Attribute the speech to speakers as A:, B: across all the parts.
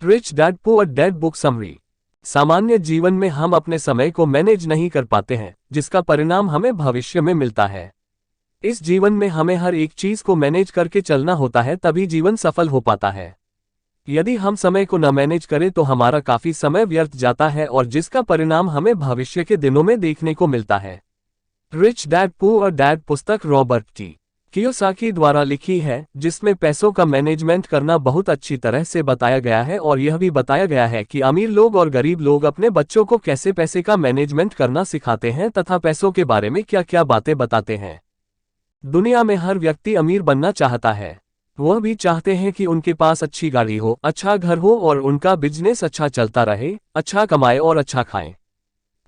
A: Rich dad poor dad book summary. सामान्य जीवन में हम अपने समय को मैनेज नहीं कर पाते हैं, जिसका परिणाम हमें भविष्य में मिलता है। इस जीवन में हमें हर एक चीज को मैनेज करके चलना होता है, तभी जीवन सफल हो पाता है। यदि हम समय को न मैनेज करें तो हमारा काफी समय व्यर्थ जाता है और जिसका परिणाम हमें भविष्य के दिनों में देखने को मिलता है। रिच डैड पुअर डैड पुस्तक रॉबर्ट टी कियोसाकी द्वारा लिखी है, जिसमें पैसों का मैनेजमेंट करना बहुत अच्छी तरह से बताया गया है और यह भी बताया गया है कि अमीर लोग और गरीब लोग अपने बच्चों को कैसे पैसे का मैनेजमेंट करना सिखाते हैं तथा पैसों के बारे में क्या क्या बातें बताते हैं। दुनिया में हर व्यक्ति अमीर बनना चाहता है। वह भी चाहते हैं कि उनके पास अच्छी गाड़ी हो, अच्छा घर हो और उनका बिजनेस अच्छा चलता रहे, अच्छा कमाए और अच्छा खाएं।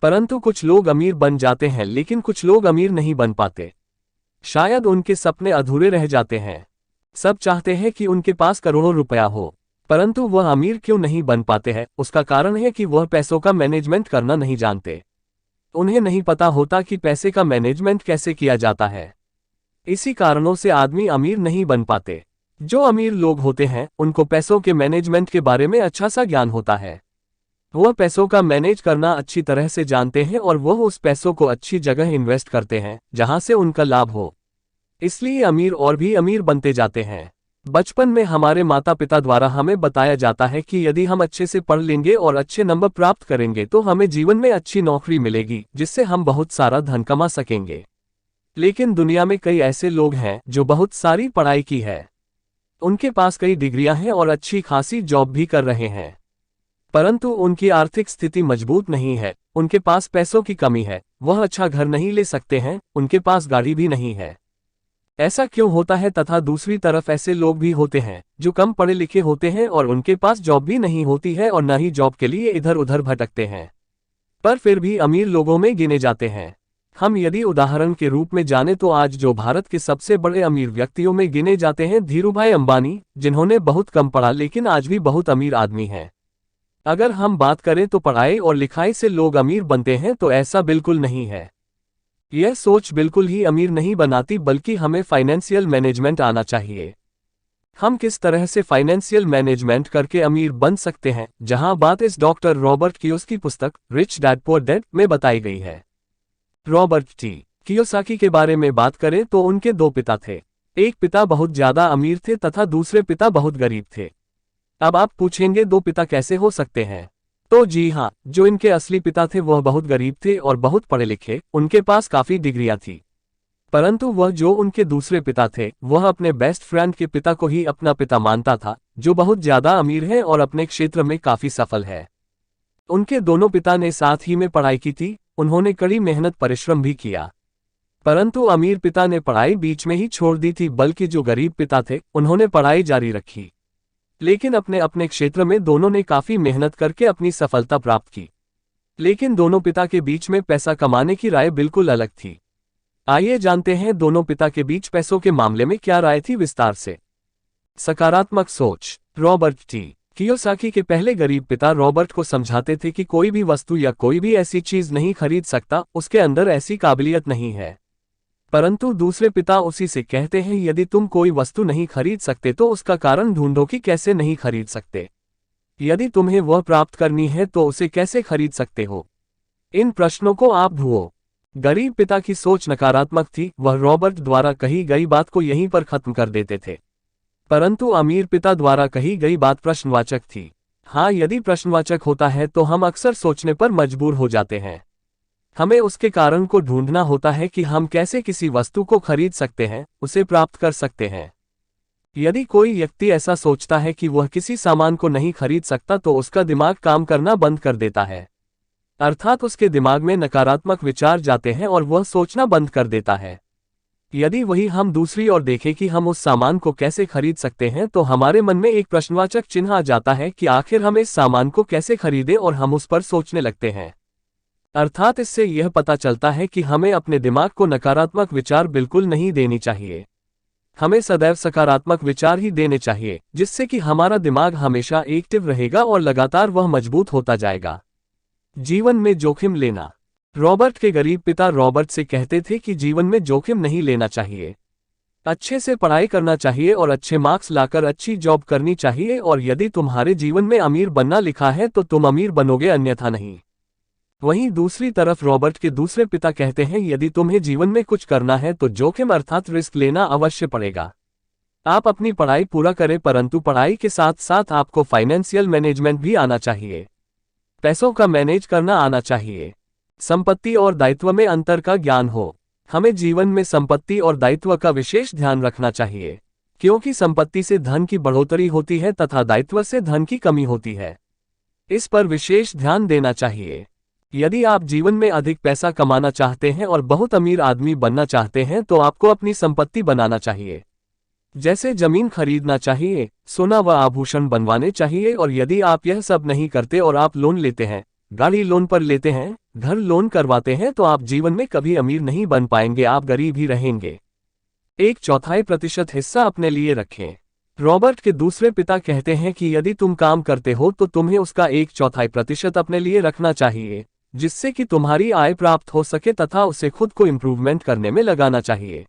A: परंतु कुछ लोग अमीर बन जाते हैं, लेकिन कुछ लोग अमीर नहीं बन पाते। शायद उनके सपने अधूरे रह जाते हैं। सब चाहते हैं कि उनके पास करोड़ों रुपया हो, परंतु वह अमीर क्यों नहीं बन पाते हैं? उसका कारण है कि वह पैसों का मैनेजमेंट करना नहीं जानते। उन्हें नहीं पता होता कि पैसे का मैनेजमेंट कैसे किया जाता है। इसी कारणों से आदमी अमीर नहीं बन पाते। जो अमीर लोग होते हैं, उनको पैसों के मैनेजमेंट के बारे में अच्छा सा ज्ञान होता है। वह पैसों का मैनेज करना अच्छी तरह से जानते हैं और वह उस पैसों को अच्छी जगह इन्वेस्ट करते हैं, जहां से उनका लाभ हो। इसलिए अमीर और भी अमीर बनते जाते हैं। बचपन में हमारे माता पिता द्वारा हमें बताया जाता है कि यदि हम अच्छे से पढ़ लेंगे और अच्छे नंबर प्राप्त करेंगे तो हमें जीवन में अच्छी नौकरी मिलेगी, जिससे हम बहुत सारा धन कमा सकेंगे। लेकिन दुनिया में कई ऐसे लोग हैं जो बहुत सारी पढ़ाई की है, उनके पास कई डिग्रियां हैं और अच्छी खासी जॉब भी कर रहे हैं, परंतु उनकी आर्थिक स्थिति मजबूत नहीं है। उनके पास पैसों की कमी है, वह अच्छा घर नहीं ले सकते हैं, उनके पास गाड़ी भी नहीं है। ऐसा क्यों होता है? तथा दूसरी तरफ ऐसे लोग भी होते हैं जो कम पढ़े लिखे होते हैं और उनके पास जॉब भी नहीं होती है और न ही जॉब के लिए इधर उधर भटकते हैं, पर फिर भी अमीर लोगों में गिने जाते हैं। हम यदि उदाहरण के रूप में जाने तो आज जो भारत के सबसे बड़े अमीर व्यक्तियों में गिने जाते हैं धीरूभाई अंबानी, जिन्होंने बहुत कम पढ़ा लेकिन आज भी बहुत अमीर आदमी हैं। अगर हम बात करें तो पढ़ाई और लिखाई से लोग अमीर बनते हैं, तो ऐसा बिल्कुल नहीं है। यह सोच बिल्कुल ही अमीर नहीं बनाती, बल्कि हमें फाइनेंशियल मैनेजमेंट आना चाहिए। हम किस तरह से फाइनेंशियल मैनेजमेंट करके अमीर बन सकते हैं, जहां बात इस डॉक्टर रॉबर्ट कियोसाकी पुस्तक रिच डैड पुअर डैड में बताई गई है। रॉबर्ट टी कियोसाकी के बारे में बात करें तो उनके दो पिता थे। एक पिता बहुत ज्यादा अमीर थे तथा दूसरे पिता बहुत गरीब थे। अब आप पूछेंगे दो पिता कैसे हो सकते हैं? तो जी हाँ, जो इनके असली पिता थे वह बहुत गरीब थे और बहुत पढ़े लिखे, उनके पास काफी डिग्रियां थी। परंतु वह जो उनके दूसरे पिता थे, वह अपने बेस्ट फ्रेंड के पिता को ही अपना पिता मानता था, जो बहुत ज्यादा अमीर है और अपने क्षेत्र में काफी सफल है। उनके दोनों पिता ने साथ ही में पढ़ाई की थी, उन्होंने कड़ी मेहनत परिश्रम भी किया। परंतु अमीर पिता ने पढ़ाई बीच में ही छोड़ दी थी, बल्कि जो गरीब पिता थे उन्होंने पढ़ाई जारी रखी। लेकिन अपने अपने क्षेत्र में दोनों ने काफी मेहनत करके अपनी सफलता प्राप्त की। लेकिन दोनों पिता के बीच में पैसा कमाने की राय बिल्कुल अलग थी। आइए जानते हैं दोनों पिता के बीच पैसों के मामले में क्या राय थी विस्तार से। सकारात्मक सोच। रॉबर्ट टी कियोसाकी के पहले गरीब पिता रॉबर्ट को समझाते थे कि कोई भी वस्तु या कोई भी ऐसी चीज नहीं खरीद सकता, उसके अंदर ऐसी काबिलियत नहीं है। परंतु दूसरे पिता उसी से कहते हैं, यदि तुम कोई वस्तु नहीं खरीद सकते तो उसका कारण ढूंढो कि कैसे नहीं खरीद सकते। यदि तुम्हें वह प्राप्त करनी है तो उसे कैसे खरीद सकते हो? इन प्रश्नों को आप ढूंढो। गरीब पिता की सोच नकारात्मक थी, वह रॉबर्ट द्वारा कही गई बात को यहीं पर खत्म कर देते थे। परंतु अमीर पिता द्वारा कही गई बात प्रश्नवाचक थी। हाँ, यदि प्रश्नवाचक होता है तो हम अक्सर सोचने पर मजबूर हो जाते हैं। हमें उसके कारण को ढूंढना होता है कि हम कैसे किसी वस्तु को खरीद सकते हैं, उसे प्राप्त कर सकते हैं। यदि कोई व्यक्ति ऐसा सोचता है कि वह किसी सामान को नहीं खरीद सकता तो उसका दिमाग काम करना बंद कर देता है, अर्थात उसके दिमाग में नकारात्मक विचार जाते हैं और वह सोचना बंद कर देता है। यदि वही हम दूसरी ओर देखें कि हम उस सामान को कैसे खरीद सकते हैं, तो हमारे मन में एक प्रश्नवाचक चिन्ह आ जाता है कि आखिर हम इस सामान को कैसे खरीदें और हम उस पर सोचने लगते हैं। अर्थात इससे यह पता चलता है कि हमें अपने दिमाग को नकारात्मक विचार बिल्कुल नहीं देनी चाहिए। हमें सदैव सकारात्मक विचार ही देने चाहिए, जिससे कि हमारा दिमाग हमेशा एक्टिव रहेगा और लगातार वह मजबूत होता जाएगा। जीवन में जोखिम लेना। रॉबर्ट के गरीब पिता रॉबर्ट से कहते थे कि जीवन में जोखिम नहीं लेना चाहिए। अच्छे से पढ़ाई करना चाहिए और अच्छे मार्क्स लाकर अच्छी जॉब करनी चाहिए, और यदि तुम्हारे जीवन में अमीर बनना लिखा है तो तुम अमीर बनोगे, अन्यथा नहीं। वहीं दूसरी तरफ रॉबर्ट के दूसरे पिता कहते हैं, यदि तुम्हें जीवन में कुछ करना है तो जोखिम अर्थात रिस्क लेना अवश्य पड़ेगा। आप अपनी पढ़ाई पूरा करें, परंतु पढ़ाई के साथ साथ आपको फाइनेंशियल मैनेजमेंट भी आना चाहिए। पैसों का मैनेज करना आना चाहिए। संपत्ति और दायित्व में अंतर का ज्ञान हो। हमें जीवन में संपत्ति और दायित्व का विशेष ध्यान रखना चाहिए, क्योंकि संपत्ति से धन की बढ़ोतरी होती है तथा दायित्व से धन की कमी होती है। इस पर विशेष ध्यान देना चाहिए। यदि आप जीवन में अधिक पैसा कमाना चाहते हैं और बहुत अमीर आदमी बनना चाहते हैं तो आपको अपनी संपत्ति बनाना चाहिए। जैसे जमीन खरीदना चाहिए, सोना व आभूषण बनवाने चाहिए, और यदि आप यह सब नहीं करते और आप लोन लेते हैं, गाड़ी लोन पर लेते हैं, घर लोन करवाते हैं, तो आप जीवन में कभी अमीर नहीं बन पाएंगे, आप गरीब ही रहेंगे। 1/4% हिस्सा अपने लिए रखें। रॉबर्ट के दूसरे पिता कहते हैं कि यदि तुम काम करते हो तो तुम्हें उसका 1/4% अपने लिए रखना चाहिए, जिससे कि तुम्हारी आय प्राप्त हो सके तथा उसे खुद को इम्प्रूवमेंट करने में लगाना चाहिए।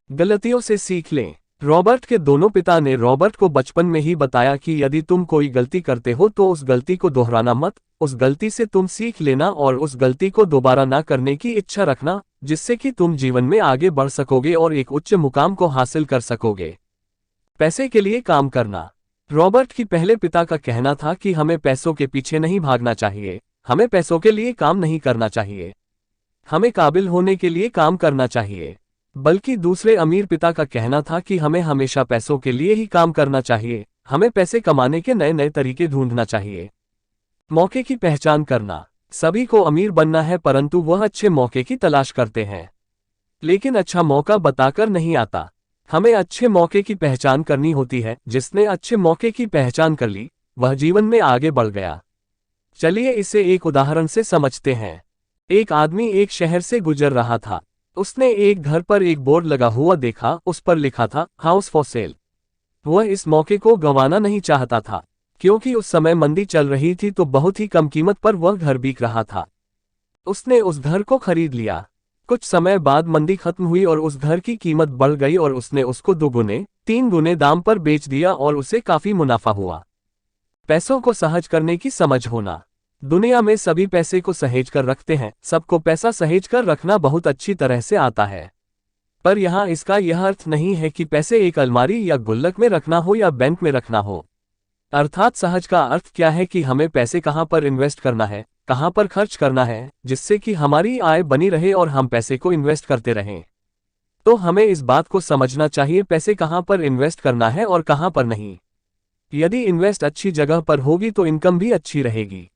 A: गलतियों से सीख लें। रॉबर्ट के दोनों पिता ने रॉबर्ट को बचपन में ही बताया कि यदि तुम कोई गलती करते हो तो उस गलती को दोहराना मत, उस गलती से तुम सीख लेना और उस गलती को दोबारा ना करने की इच्छा रखना, जिससे कि तुम जीवन में आगे बढ़ सकोगे और एक उच्च मुकाम को हासिल कर सकोगे। पैसे के लिए काम करना। रॉबर्ट की पहले पिता का कहना था कि हमें पैसों के पीछे नहीं भागना चाहिए, हमें पैसों के लिए काम नहीं करना चाहिए, हमें काबिल होने के लिए काम करना चाहिए। बल्कि दूसरे अमीर पिता का कहना था कि हमें हमेशा पैसों के लिए ही काम करना चाहिए, हमें पैसे कमाने के नए नए तरीके ढूंढना चाहिए। मौके की पहचान करना। सभी को अमीर बनना है, परंतु वह अच्छे मौके की तलाश करते हैं, लेकिन अच्छा मौका बताकर नहीं आता। हमें अच्छे मौके की पहचान करनी होती है। जिसने अच्छे मौके की पहचान कर ली, वह जीवन में आगे बढ़ गया। चलिए इसे एक उदाहरण से समझते हैं। एक आदमी एक शहर से गुजर रहा था। उसने एक घर पर एक बोर्ड लगा हुआ देखा, उस पर लिखा था हाउस फॉर सेल। वह इस मौके को गंवाना नहीं चाहता था, क्योंकि उस समय मंदी चल रही थी तो बहुत ही कम कीमत पर वह घर बिक रहा था। उसने उस घर को खरीद लिया। कुछ समय बाद मंदी खत्म हुई और उस घर की कीमत बढ़ गई और उसने उसको 2 गुने 3 गुने दाम पर बेच दिया और उसे काफी मुनाफा हुआ। पैसों को सहज करने की समझ होना। दुनिया में सभी पैसे को सहेज कर रखते हैं, सबको पैसा सहेज कर रखना बहुत अच्छी तरह से आता है। पर यहाँ इसका यह अर्थ नहीं है कि पैसे एक अलमारी या गुल्लक में रखना हो या बैंक में रखना हो। अर्थात सहज का अर्थ क्या है कि हमें पैसे कहाँ पर इन्वेस्ट करना है, कहाँ पर खर्च करना है, जिससे कि हमारी आय बनी रहे और हम पैसे को इन्वेस्ट करते रहें। तो हमें इस बात को समझना चाहिए पैसे कहाँ पर इन्वेस्ट करना है और कहाँ पर नहीं। यदि इन्वेस्ट अच्छी जगह पर होगी तो इनकम भी अच्छी रहेगी।